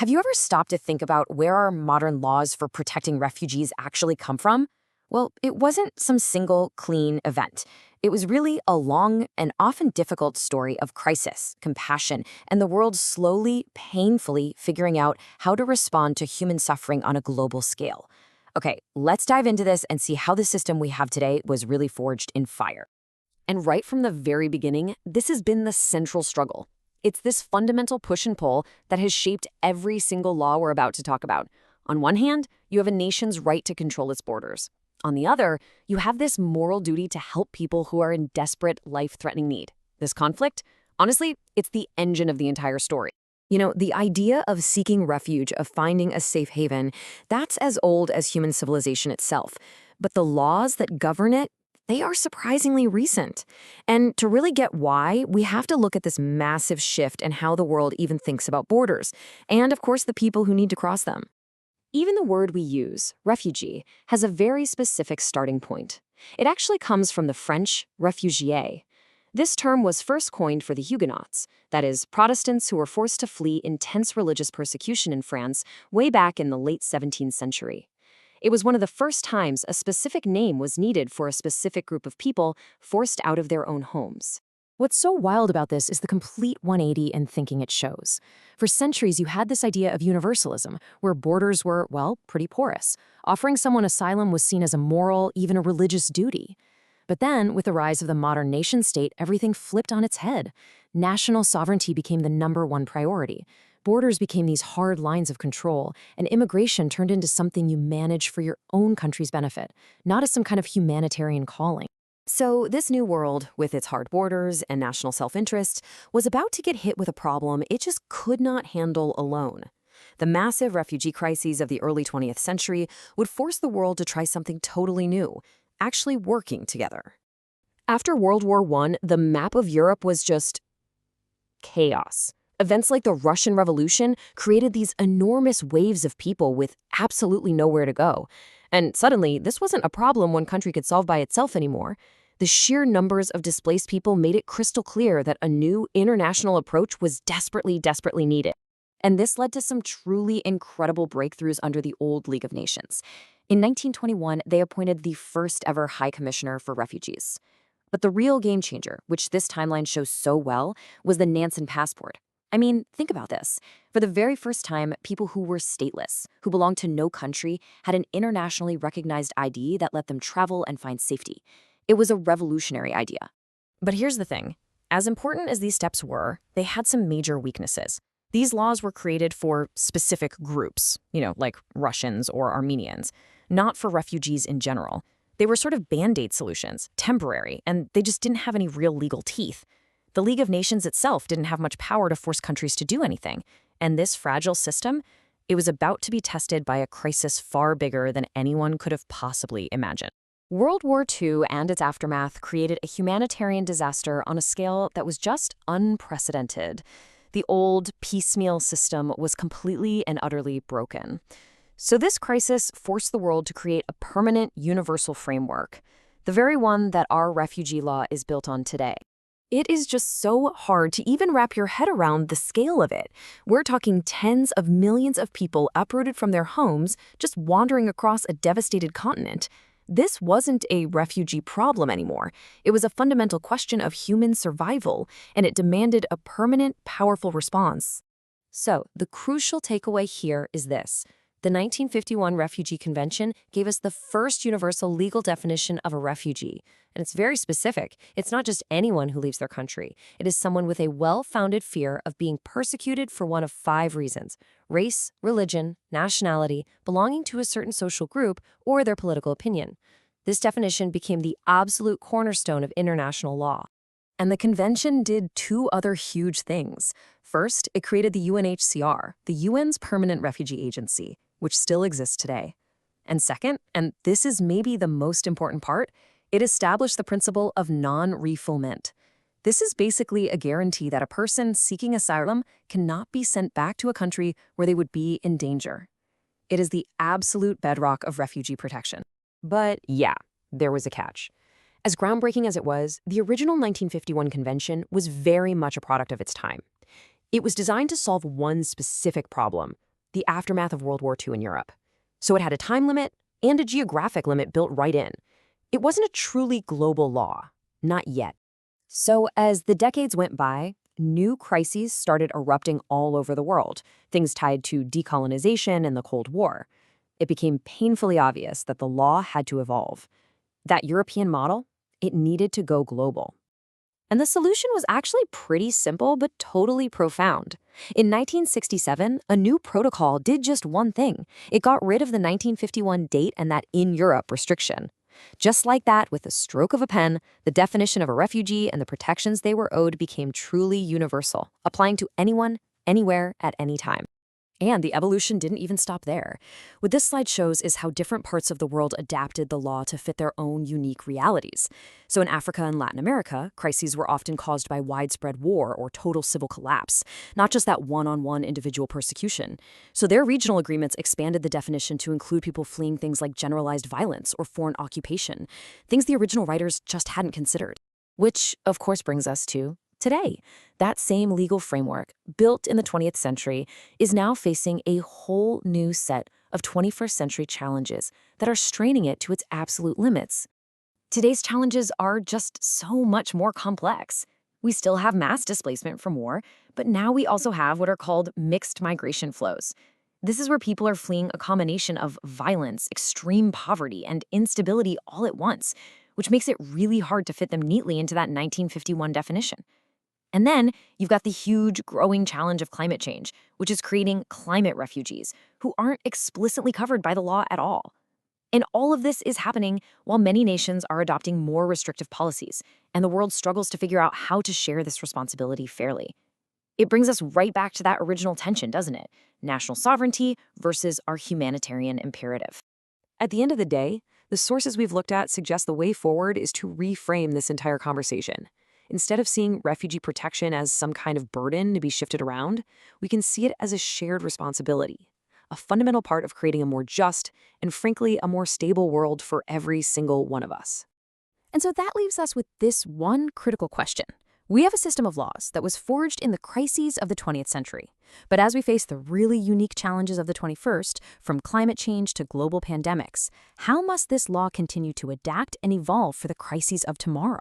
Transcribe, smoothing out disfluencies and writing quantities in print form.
Have you ever stopped to think about where our modern laws for protecting refugees actually come from? Well, it wasn't some single, clean event. It was really a long and often difficult story of crisis, compassion, and the world slowly, painfully figuring out how to respond to human suffering on a global scale. Okay, let's dive into this and see how the system we have today was really forged in fire. And right from the very beginning, this has been the central struggle. It's this fundamental push and pull that has shaped every single law we're about to talk about. On one hand, you have a nation's right to control its borders. On the other, you have this moral duty to help people who are in desperate, life-threatening need. This conflict, honestly, it's the engine of the entire story. The idea of seeking refuge, of finding a safe haven, that's as old as human civilization itself. But the laws that govern it, they are surprisingly recent. And to really get why, we have to look at this massive shift in how the world even thinks about borders, and of course the people who need to cross them. Even the word we use, refugee, has a very specific starting point. It actually comes from the French réfugié. This term was first coined for the Huguenots, that is, Protestants who were forced to flee intense religious persecution in France way back in the late 17th century. It was one of the first times a specific name was needed for a specific group of people forced out of their own homes. What's so wild about this is the complete 180 in thinking it shows. For centuries, you had this idea of universalism, where borders were, well, pretty porous. Offering someone asylum was seen as a moral, even a religious duty. But then, with the rise of the modern nation-state, everything flipped on its head. National sovereignty became the #1 priority. Borders became these hard lines of control, and immigration turned into something you manage for your own country's benefit, not as some kind of humanitarian calling. So this new world, with its hard borders and national self-interest, was about to get hit with a problem it just could not handle alone. The massive refugee crises of the early 20th century would force the world to try something totally new, actually working together. After World War I, the map of Europe was just chaos. Events like the Russian Revolution created these enormous waves of people with absolutely nowhere to go. And suddenly, this wasn't a problem one country could solve by itself anymore. The sheer numbers of displaced people made it crystal clear that a new international approach was desperately, desperately needed. And this led to some truly incredible breakthroughs under the old League of Nations. In 1921, they appointed the first ever High Commissioner for Refugees. But the real game changer, which this timeline shows so well, was the Nansen Passport. I mean, think about this. For the very first time, people who were stateless, who belonged to no country, had an internationally recognized ID that let them travel and find safety. It was a revolutionary idea. But here's the thing. As important as these steps were, they had some major weaknesses. These laws were created for specific groups, like Russians or Armenians, not for refugees in general. They were sort of band-aid solutions, temporary, and they just didn't have any real legal teeth. The League of Nations itself didn't have much power to force countries to do anything. And this fragile system, it was about to be tested by a crisis far bigger than anyone could have possibly imagined. World War II and its aftermath created a humanitarian disaster on a scale that was just unprecedented. The old, piecemeal system was completely and utterly broken. So this crisis forced the world to create a permanent, universal framework, the very one that our refugee law is built on today. It is just so hard to even wrap your head around the scale of it. We're talking tens of millions of people uprooted from their homes, just wandering across a devastated continent. This wasn't a refugee problem anymore. It was a fundamental question of human survival, and it demanded a permanent, powerful response. So, the crucial takeaway here is this. The 1951 Refugee Convention gave us the first universal legal definition of a refugee. And it's very specific. It's not just anyone who leaves their country. It is someone with a well-founded fear of being persecuted for one of 5 reasons: race, religion, nationality, belonging to a certain social group, or their political opinion. This definition became the absolute cornerstone of international law. And the convention did 2 other huge things. First, it created the UNHCR, the UN's permanent refugee agency, which still exists today. And second, and this is maybe the most important part, it established the principle of non-refoulement. This is basically a guarantee that a person seeking asylum cannot be sent back to a country where they would be in danger. It is the absolute bedrock of refugee protection. But yeah, there was a catch. As groundbreaking as it was, the original 1951 convention was very much a product of its time. It was designed to solve one specific problem: the aftermath of World War II in Europe. So it had a time limit and a geographic limit built right in. It wasn't a truly global law, not yet. So as the decades went by, new crises started erupting all over the world, things tied to decolonization and the Cold War. It became painfully obvious that the law had to evolve. That European model, it needed to go global. And the solution was actually pretty simple but totally profound. In 1967, a new protocol did just one thing. It got rid of the 1951 date and that in Europe restriction. Just like that, with a stroke of a pen, the definition of a refugee and the protections they were owed became truly universal, applying to anyone, anywhere, at any time. And the evolution didn't even stop there. What this slide shows is how different parts of the world adapted the law to fit their own unique realities. So in Africa and Latin America, crises were often caused by widespread war or total civil collapse, not just that one-on-one individual persecution. So their regional agreements expanded the definition to include people fleeing things like generalized violence or foreign occupation, things the original writers just hadn't considered. Which, of course, brings us to today. That same legal framework, built in the 20th century, is now facing a whole new set of 21st century challenges that are straining it to its absolute limits. Today's challenges are just so much more complex. We still have mass displacement from war, but now we also have what are called mixed migration flows. This is where people are fleeing a combination of violence, extreme poverty, and instability all at once, which makes it really hard to fit them neatly into that 1951 definition. And then you've got the huge growing challenge of climate change, which is creating climate refugees who aren't explicitly covered by the law at all. And all of this is happening while many nations are adopting more restrictive policies, and the world struggles to figure out how to share this responsibility fairly. It brings us right back to that original tension, doesn't it? National sovereignty versus our humanitarian imperative. At the end of the day, the sources we've looked at suggest the way forward is to reframe this entire conversation. Instead of seeing refugee protection as some kind of burden to be shifted around, we can see it as a shared responsibility, a fundamental part of creating a more just and, frankly, a more stable world for every single one of us. And so that leaves us with this one critical question. We have a system of laws that was forged in the crises of the 20th century. But as we face the really unique challenges of the 21st, from climate change to global pandemics, how must this law continue to adapt and evolve for the crises of tomorrow?